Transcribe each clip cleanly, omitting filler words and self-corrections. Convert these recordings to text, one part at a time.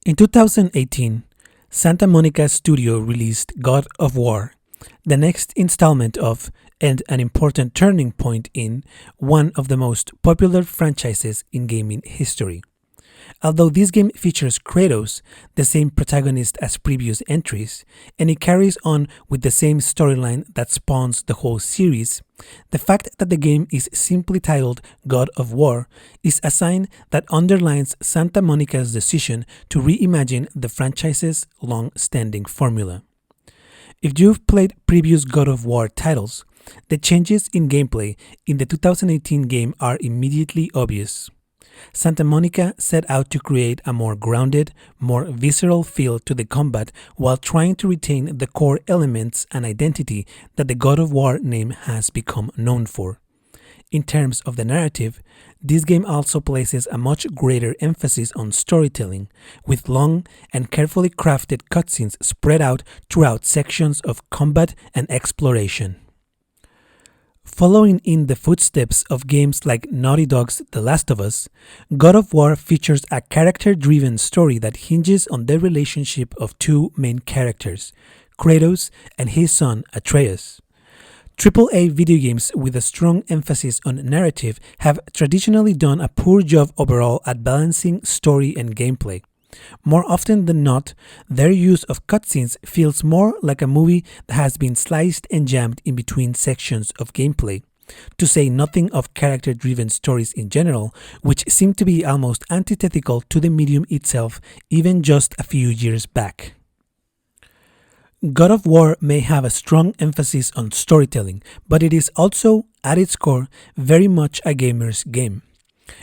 In 2018, Santa Monica Studio released God of War, the next installment of, and an important turning point in, one of the most popular franchises in gaming history. Although this game features Kratos, the same protagonist as previous entries, and it carries on with the same storyline that spawns the whole series, the fact that the game is simply titled God of War is a sign that underlines Santa Monica's decision to reimagine the franchise's long-standing formula. If you've played previous God of War titles, the changes in gameplay in the 2018 game are immediately obvious. Santa Monica set out to create a more grounded, more visceral feel to the combat while trying to retain the core elements and identity that the God of War name has become known for. In terms of the narrative, this game also places a much greater emphasis on storytelling, with long and carefully crafted cutscenes spread out throughout sections of combat and exploration. Following in the footsteps of games like Naughty Dog's The Last of Us, God of War features a character-driven story that hinges on the relationship of two main characters, Kratos and his son Atreus. AAA video games with a strong emphasis on narrative have traditionally done a poor job overall at balancing story and gameplay. More often than not, their use of cutscenes feels more like a movie that has been sliced and jammed in between sections of gameplay, to say nothing of character-driven stories in general, which seem to be almost antithetical to the medium itself even just a few years back. God of War may have a strong emphasis on storytelling, but it is also, at its core, very much a gamer's game.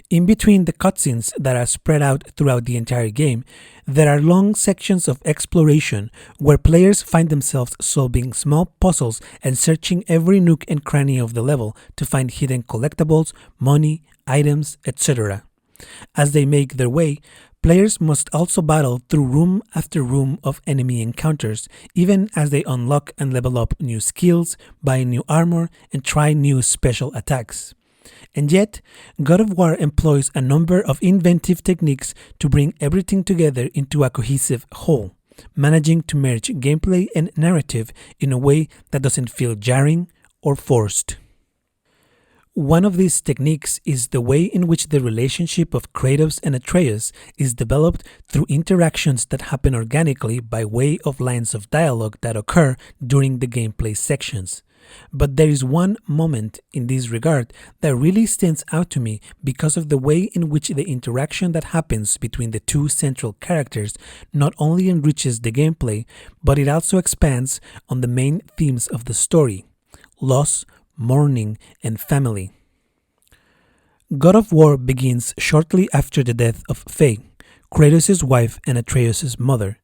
In between the cutscenes that are spread out throughout the entire game, there are long sections of exploration where players find themselves solving small puzzles and searching every nook and cranny of the level to find hidden collectibles, money, items, etc. As they make their way, players must also battle through room after room of enemy encounters, even as they unlock and level up new skills, buy new armor, and try new special attacks. And yet, God of War employs a number of inventive techniques to bring everything together into a cohesive whole, managing to merge gameplay and narrative in a way that doesn't feel jarring or forced. One of these techniques is the way in which the relationship of Kratos and Atreus is developed through interactions that happen organically by way of lines of dialogue that occur during the gameplay sections. But there is one moment in this regard that really stands out to me because of the way in which the interaction that happens between the two central characters not only enriches the gameplay, but it also expands on the main themes of the story: loss, mourning, and family. God of War begins shortly after the death of Faye, Kratos' wife and Atreus' mother.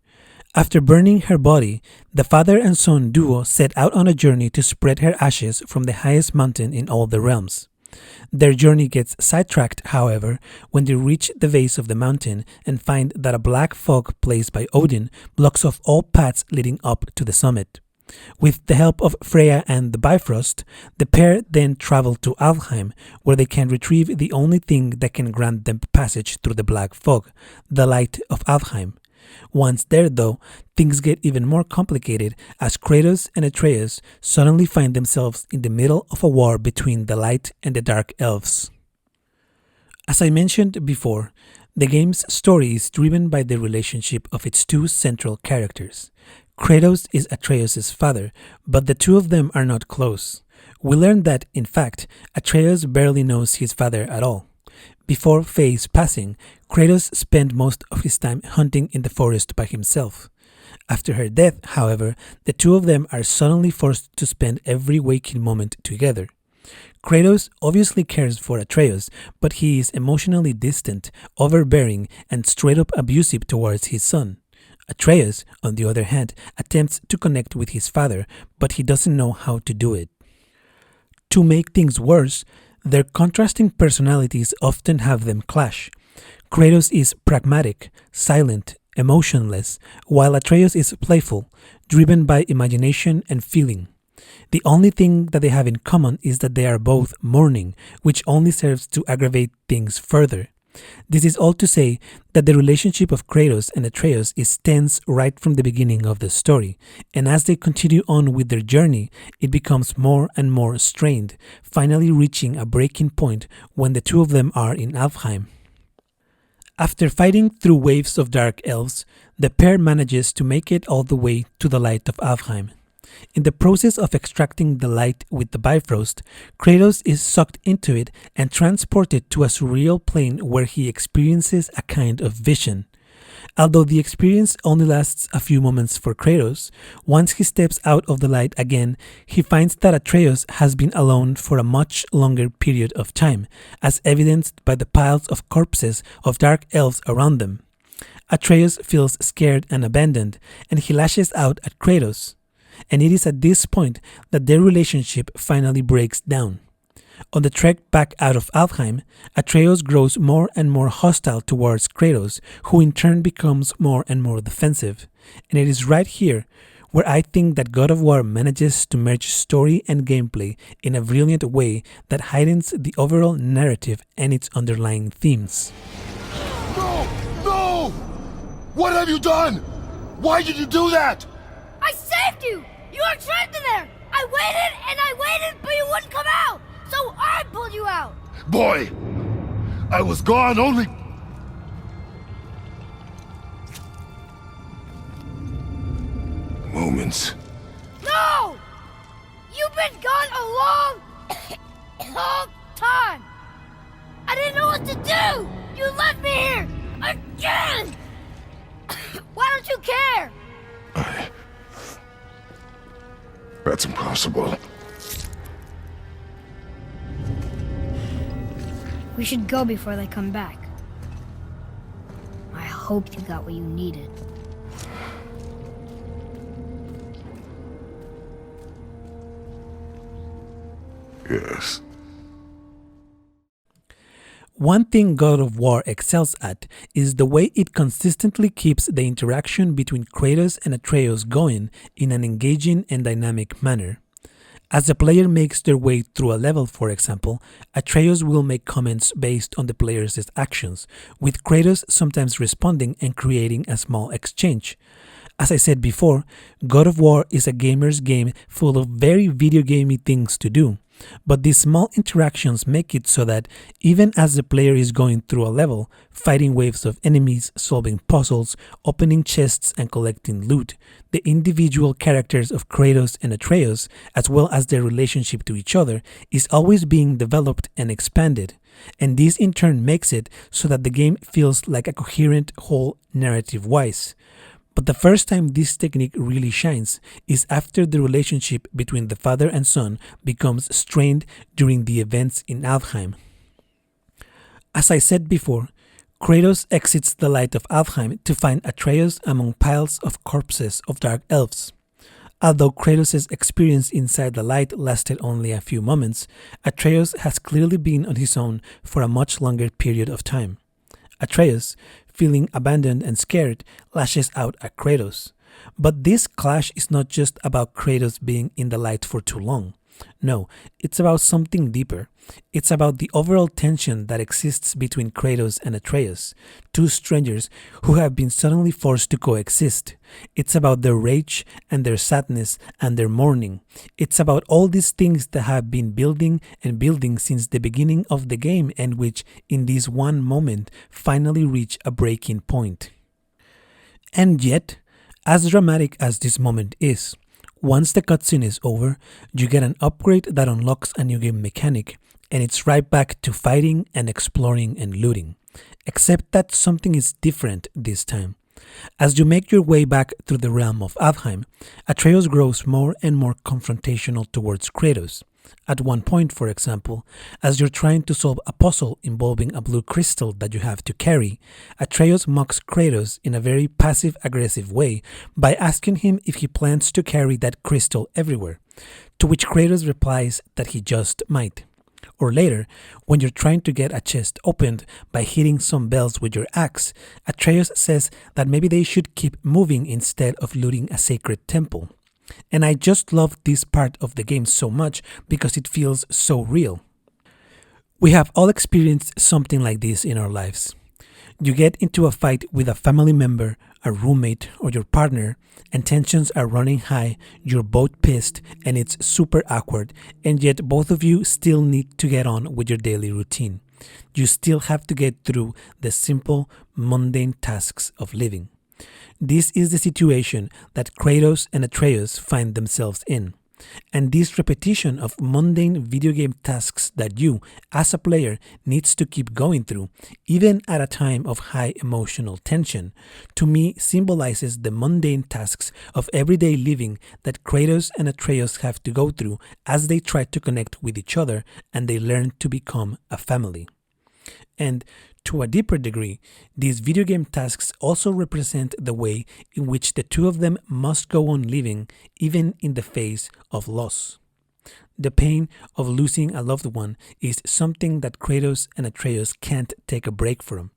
After burning her body, the father and son duo set out on a journey to spread her ashes from the highest mountain in all the realms. Their journey gets sidetracked, however, when they reach the base of the mountain and find that a black fog placed by Odin blocks off all paths leading up to the summit. With the help of Freya and the Bifrost, the pair then travel to Alfheim, where they can retrieve the only thing that can grant them passage through the black fog, the light of Alfheim. Once there, though, things get even more complicated as Kratos and Atreus suddenly find themselves in the middle of a war between the light and the dark elves. As I mentioned before, the game's story is driven by the relationship of its two central characters. Kratos is Atreus' father, but the two of them are not close. We learn that, in fact, Atreus barely knows his father at all. Before Faye's passing, Kratos spent most of his time hunting in the forest by himself. After her death, however, the two of them are suddenly forced to spend every waking moment together. Kratos obviously cares for Atreus, but he is emotionally distant, overbearing, and straight-up abusive towards his son. Atreus, on the other hand, attempts to connect with his father, but he doesn't know how to do it. To make things worse, their contrasting personalities often have them clash. Kratos is pragmatic, silent, emotionless, while Atreus is playful, driven by imagination and feeling. The only thing that they have in common is that they are both mourning, which only serves to aggravate things further. This is all to say that the relationship of Kratos and Atreus is tense right from the beginning of the story, and as they continue on with their journey, it becomes more and more strained, finally reaching a breaking point when the two of them are in Alfheim. After fighting through waves of dark elves, the pair manages to make it all the way to the light of Alfheim. In the process of extracting the light with the Bifrost, Kratos is sucked into it and transported to a surreal plane where he experiences a kind of vision. Although the experience only lasts a few moments for Kratos, once he steps out of the light again, he finds that Atreus has been alone for a much longer period of time, as evidenced by the piles of corpses of dark elves around them. Atreus feels scared and abandoned, and he lashes out at Kratos. And it is at this point that their relationship finally breaks down. On the trek back out of Alfheim, Atreus grows more and more hostile towards Kratos, who in turn becomes more and more defensive. And it is right here where I think that God of War manages to merge story and gameplay in a brilliant way that heightens the overall narrative and its underlying themes. No! No! What have you done? Why did you do that? I saved you! You were trapped in there! I waited, but you wouldn't come out! So I pulled you out! Boy! I was gone only... moments. No! You've been gone a long time! I didn't know what to do! You left me here! Again! Why don't you care? That's impossible. We should go before they come back. I hope you got what you needed. Yes. One thing God of War excels at is the way it consistently keeps the interaction between Kratos and Atreus going in an engaging and dynamic manner. As the player makes their way through a level, for example, Atreus will make comments based on the player's actions, with Kratos sometimes responding and creating a small exchange. As I said before, God of War is a gamer's game full of very video gamey things to do. But these small interactions make it so that even as the player is going through a level, fighting waves of enemies, solving puzzles, opening chests and collecting loot, the individual characters of Kratos and Atreus, as well as their relationship to each other, is always being developed and expanded. And this in turn makes it so that the game feels like a coherent whole narrative-wise. But the first time this technique really shines is after the relationship between the father and son becomes strained during the events in Alfheim. As I said before, Kratos exits the light of Alfheim to find Atreus among piles of corpses of dark elves. Although Kratos' experience inside the light lasted only a few moments, Atreus has clearly been on his own for a much longer period of time. Atreus, feeling abandoned and scared, lashes out at Kratos. But this clash is not just about Kratos being in the light for too long. No, it's about something deeper. It's about the overall tension that exists between Kratos and Atreus, two strangers who have been suddenly forced to coexist. It's about their rage and their sadness and their mourning. It's about all these things that have been building and building since the beginning of the game and which, in this one moment, finally reach a breaking point. And yet, as dramatic as this moment is, once the cutscene is over, you get an upgrade that unlocks a new game mechanic, and it's right back to fighting and exploring and looting. Except that something is different this time. As you make your way back through the realm of Alfheim, Atreus grows more and more confrontational towards Kratos. At one point, for example, as you're trying to solve a puzzle involving a blue crystal that you have to carry, Atreus mocks Kratos in a very passive-aggressive way by asking him if he plans to carry that crystal everywhere, to which Kratos replies that he just might. Or later, when you're trying to get a chest opened by hitting some bells with your axe, Atreus says that maybe they should keep moving instead of looting a sacred temple. And I just love this part of the game so much because it feels so real. We have all experienced something like this in our lives. You get into a fight with a family member, a roommate, or your partner, and tensions are running high, you're both pissed, and it's super awkward, and yet both of you still need to get on with your daily routine. You still have to get through the simple, mundane tasks of living. This is the situation that Kratos and Atreus find themselves in. And this repetition of mundane video game tasks that you, as a player, needs to keep going through, even at a time of high emotional tension, to me symbolizes the mundane tasks of everyday living that Kratos and Atreus have to go through as they try to connect with each other and they learn to become a family. And to a deeper degree, these video game tasks also represent the way in which the two of them must go on living even in the face of loss. The pain of losing a loved one is something that Kratos and Atreus can't take a break from.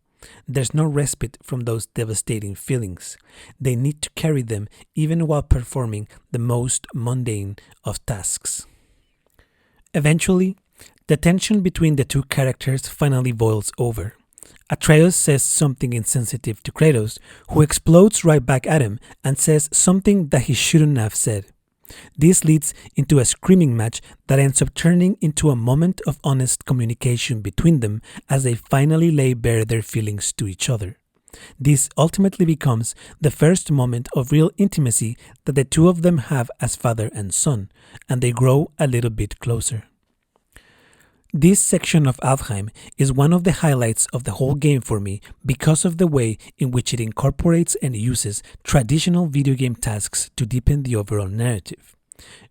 There's no respite from those devastating feelings. They need to carry them even while performing the most mundane of tasks. Eventually, the tension between the two characters finally boils over. Atreus says something insensitive to Kratos, who explodes right back at him and says something that he shouldn't have said. This leads into a screaming match that ends up turning into a moment of honest communication between them as they finally lay bare their feelings to each other. This ultimately becomes the first moment of real intimacy that the two of them have as father and son, and they grow a little bit closer. This section of Alfheim is one of the highlights of the whole game for me because of the way in which it incorporates and uses traditional video game tasks to deepen the overall narrative.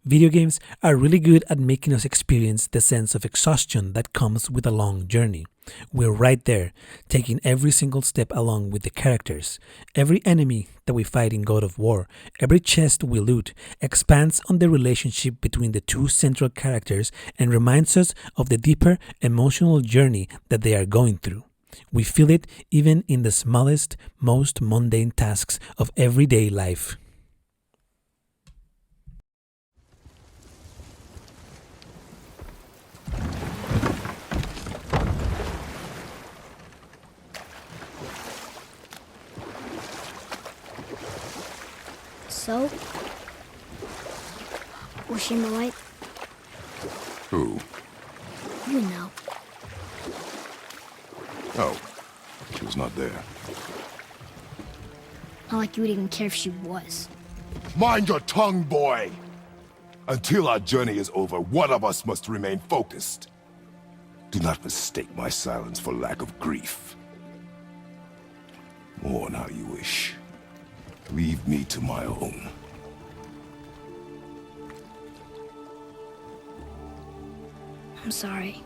Video games are really good at making us experience the sense of exhaustion that comes with a long journey. We're right there, taking every single step along with the characters. Every enemy that we fight in God of War, every chest we loot, expands on the relationship between the two central characters and reminds us of the deeper emotional journey that they are going through. We feel it even in the smallest, most mundane tasks of everyday life. So? Was she in the light? Who? You know. Oh, she was not there. Not like you would even care if she was. Mind your tongue, boy! Until our journey is over, one of us must remain focused. Do not mistake my silence for lack of grief. Mourn how you wish. Leave me to my own. I'm sorry.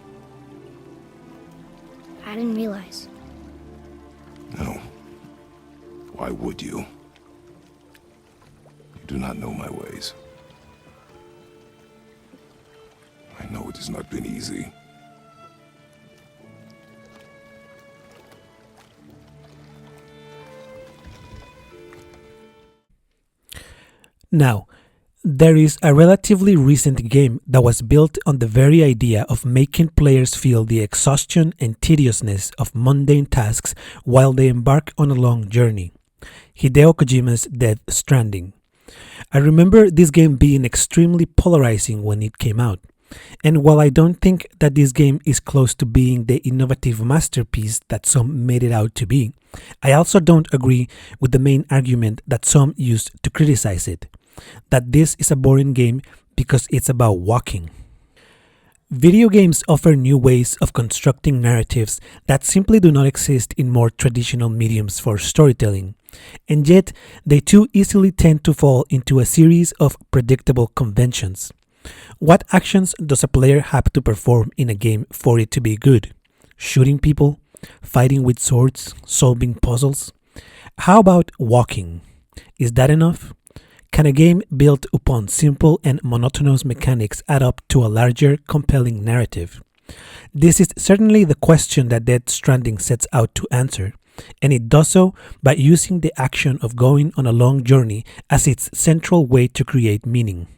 I didn't realize. No. Why would you? You do not know my ways. I know it has not been easy. Now, there is a relatively recent game that was built on the very idea of making players feel the exhaustion and tediousness of mundane tasks while they embark on a long journey. Hideo Kojima's Death Stranding. I remember this game being extremely polarizing when it came out. And while I don't think that this game is close to being the innovative masterpiece that some made it out to be, I also don't agree with the main argument that some used to criticize it, that this is a boring game because it's about walking. Video games offer new ways of constructing narratives that simply do not exist in more traditional mediums for storytelling, and yet they too easily tend to fall into a series of predictable conventions. What actions does a player have to perform in a game for it to be good? Shooting people? Fighting with swords? Solving puzzles? How about walking? Is that enough? Can a game built upon simple and monotonous mechanics add up to a larger, compelling narrative? This is certainly the question that Death Stranding sets out to answer, and it does so by using the action of going on a long journey as its central way to create meaning.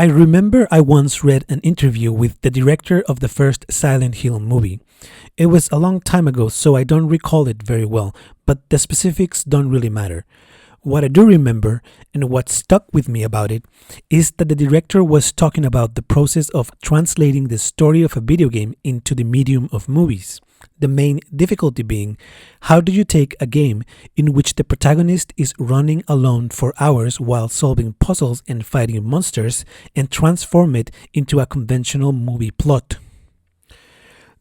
I remember I once read an interview with the director of the first Silent Hill movie. It was a long time ago, so I don't recall it very well, but the specifics don't really matter. What I do remember, and what stuck with me about it, is that the director was talking about the process of translating the story of a video game into the medium of movies. The main difficulty being, how do you take a game in which the protagonist is running alone for hours while solving puzzles and fighting monsters and transform it into a conventional movie plot?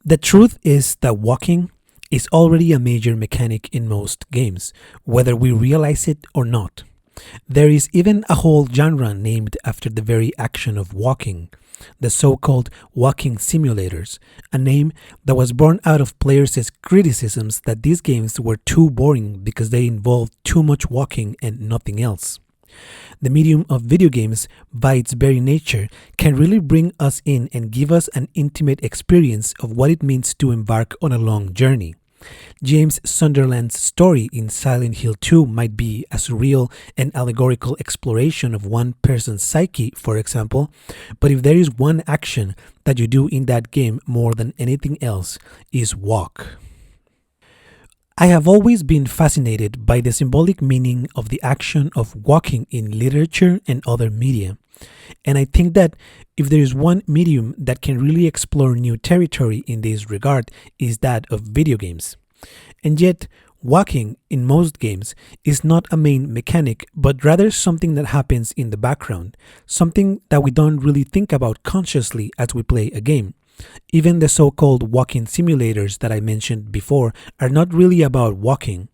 The truth is that walking is already a major mechanic in most games, whether we realize it or not. There is even a whole genre named after the very action of walking, the so-called walking simulators, a name that was born out of players' criticisms that these games were too boring because they involved too much walking and nothing else. The medium of video games, by its very nature, can really bring us in and give us an intimate experience of what it means to embark on a long journey. James Sunderland's story in Silent Hill 2 might be a surreal and allegorical exploration of one person's psyche, for example, but if there is one action that you do in that game more than anything else, is walk. I have always been fascinated by the symbolic meaning of the action of walking in literature and other media. And I think that if there is one medium that can really explore new territory in this regard, is that of video games. And yet, walking in most games is not a main mechanic, but rather something that happens in the background, something that we don't really think about consciously as we play a game. Even the so-called walking simulators that I mentioned before are not really about walking.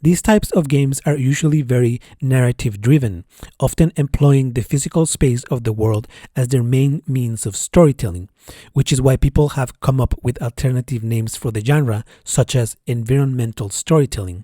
These types of games are usually very narrative-driven, often employing the physical space of the world as their main means of storytelling, which is why people have come up with alternative names for the genre, such as environmental storytelling.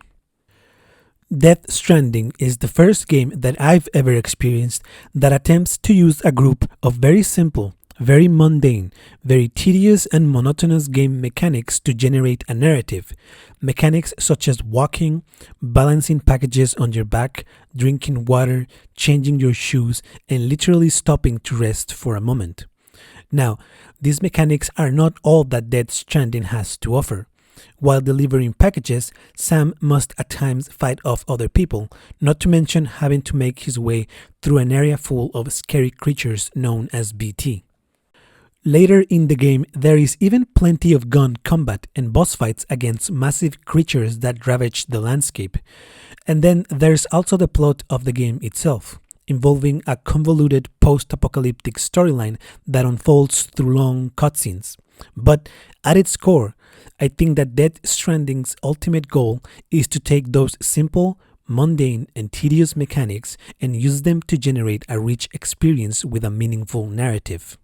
Death Stranding is the first game that I've ever experienced that attempts to use a group of very simple, very mundane, very tedious and monotonous game mechanics to generate a narrative. Mechanics such as walking, balancing packages on your back, drinking water, changing your shoes, and literally stopping to rest for a moment. Now, these mechanics are not all that Death Stranding has to offer. While delivering packages, Sam must at times fight off other people, not to mention having to make his way through an area full of scary creatures known as BT. Later in the game, there is even plenty of gun combat and boss fights against massive creatures that ravage the landscape. And then there's also the plot of the game itself, involving a convoluted post-apocalyptic storyline that unfolds through long cutscenes. But at its core, I think that Death Stranding's ultimate goal is to take those simple, mundane, and tedious mechanics and use them to generate a rich experience with a meaningful narrative.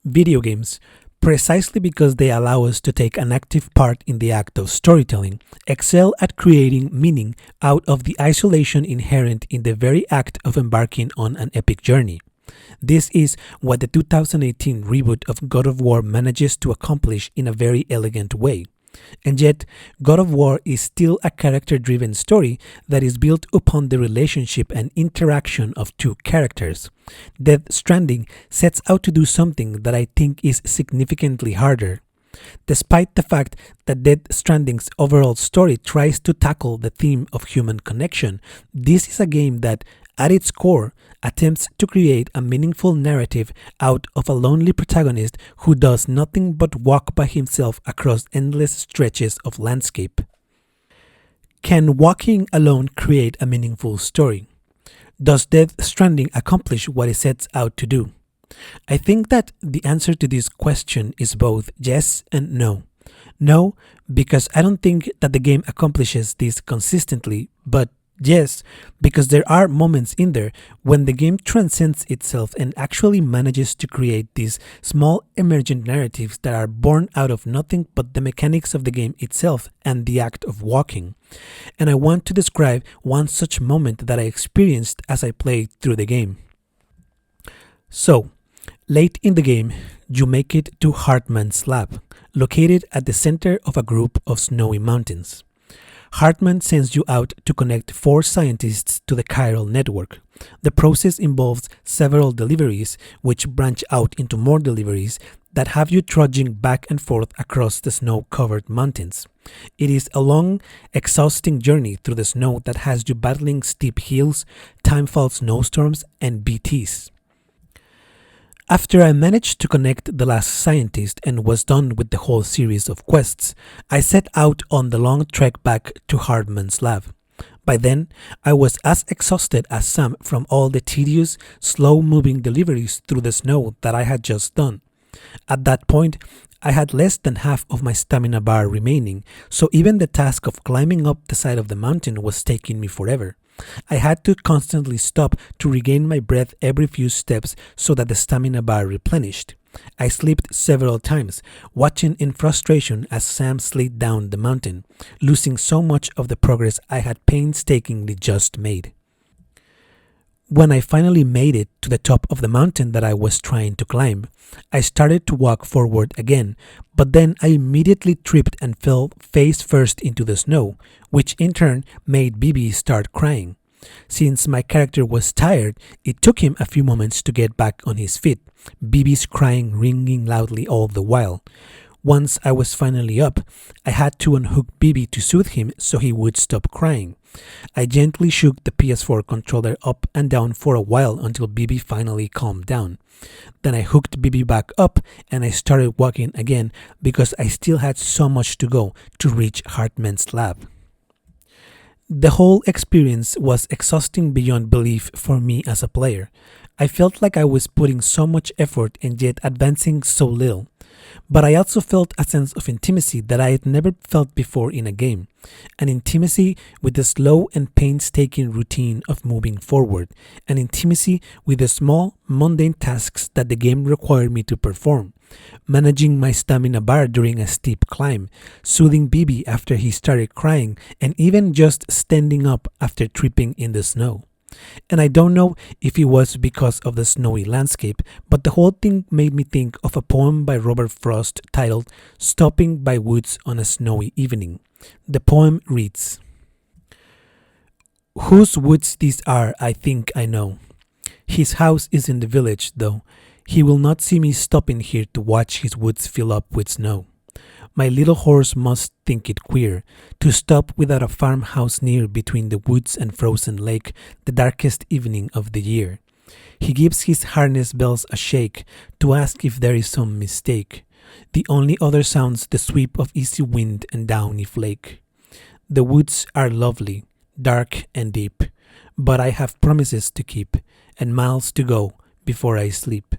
Video games, precisely because they allow us to take an active part in the act of storytelling, excel at creating meaning out of the isolation inherent in the very act of embarking on an epic journey. This is what the 2018 reboot of God of War manages to accomplish in a very elegant way. And yet, God of War is still a character-driven story that is built upon the relationship and interaction of two characters. Death Stranding sets out to do something that I think is significantly harder. Despite the fact that Death Stranding's overall story tries to tackle the theme of human connection, this is a game that, at its core, attempts to create a meaningful narrative out of a lonely protagonist who does nothing but walk by himself across endless stretches of landscape. Can walking alone create a meaningful story? Does Death Stranding accomplish what it sets out to do? I think that the answer to this question is both yes and no. No, because I don't think that the game accomplishes this consistently, but yes, because there are moments in there when the game transcends itself and actually manages to create these small emergent narratives that are born out of nothing but the mechanics of the game itself and the act of walking. And I want to describe one such moment that I experienced as I played through the game. So, late in the game, you make it to Hartman's lab, located at the center of a group of snowy mountains. Hartman sends you out to connect 4 scientists to the chiral network. The process involves several deliveries, which branch out into more deliveries that have you trudging back and forth across the snow-covered mountains. It is a long, exhausting journey through the snow that has you battling steep hills, timefall snowstorms, and BTs. After I managed to connect the last scientist and was done with the whole series of quests, I set out on the long trek back to Hartman's lab. By then, I was as exhausted as Sam from all the tedious, slow-moving deliveries through the snow that I had just done. At that point, I had less than half of my stamina bar remaining, so even the task of climbing up the side of the mountain was taking me forever. I had to constantly stop to regain my breath every few steps so that the stamina bar replenished. I slipped several times, watching in frustration as Sam slid down the mountain, losing so much of the progress I had painstakingly just made. When I finally made it to the top of the mountain that I was trying to climb, I started to walk forward again, but then I immediately tripped and fell face first into the snow, which in turn made Bibi start crying. Since my character was tired, it took him a few moments to get back on his feet, Bibi's crying ringing loudly all the while. Once I was finally up, I had to unhook Bibi to soothe him so he would stop crying. I gently shook the PS4 controller up and down for a while until Bibi finally calmed down. Then I hooked Bibi back up and I started walking again because I still had so much to go to reach Hartman's lab. The whole experience was exhausting beyond belief for me as a player. I felt like I was putting so much effort and yet advancing so little. But I also felt a sense of intimacy that I had never felt before in a game. An intimacy with the slow and painstaking routine of moving forward. An intimacy with the small, mundane tasks that the game required me to perform. Managing my stamina bar during a steep climb, soothing Bibi after he started crying, and even just standing up after tripping in the snow. And I don't know if it was because of the snowy landscape, but the whole thing made me think of a poem by Robert Frost titled Stopping by Woods on a Snowy Evening. The poem reads, "Whose woods these are, I think I know. His house is in the village, though. He will not see me stopping here to watch his woods fill up with snow. My little horse must think it queer to stop without a farmhouse near between the woods and frozen lake the darkest evening of the year. He gives his harness bells a shake to ask if there is some mistake. The only other sounds the sweep of easy wind and downy flake. The woods are lovely, dark and deep, but I have promises to keep and miles to go before I sleep,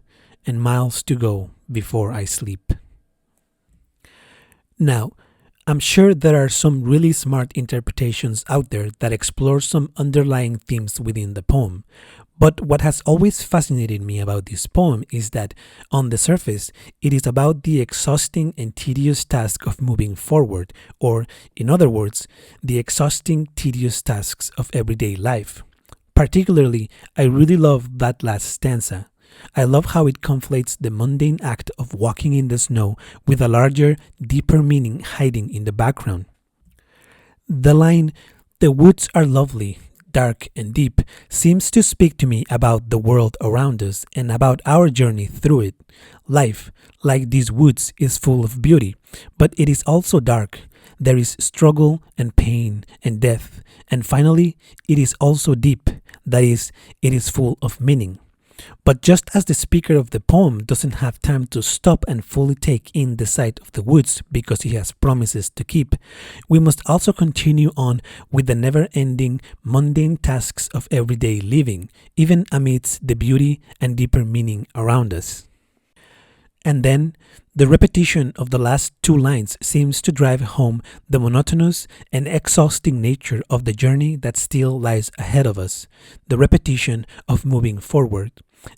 and miles to go before I sleep." Now, I'm sure there are some really smart interpretations out there that explore some underlying themes within the poem, but what has always fascinated me about this poem is that, on the surface, it is about the exhausting and tedious task of moving forward, or, in other words, the exhausting, tedious tasks of everyday life. Particularly, I really love that last stanza. I love how it conflates the mundane act of walking in the snow with a larger, deeper meaning hiding in the background. The line, "The woods are lovely, dark and deep," seems to speak to me about the world around us and about our journey through it. Life, like these woods, is full of beauty, but it is also dark. There is struggle and pain and death, and finally, it is also deep. That is, it is full of meaning. But just as the speaker of the poem doesn't have time to stop and fully take in the sight of the woods because he has promises to keep, we must also continue on with the never-ending mundane tasks of everyday living, even amidst the beauty and deeper meaning around us. And then, the repetition of the last 2 lines seems to drive home the monotonous and exhausting nature of the journey that still lies ahead of us, the repetition of moving forward.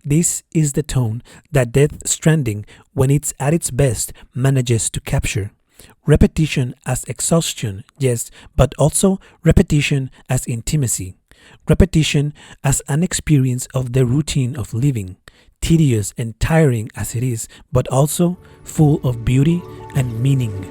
This is the tone that Death Stranding, when it's at its best, manages to capture. Repetition as exhaustion, yes, but also repetition as intimacy. Repetition as an experience of the routine of living, tedious and tiring as it is, but also full of beauty and meaning.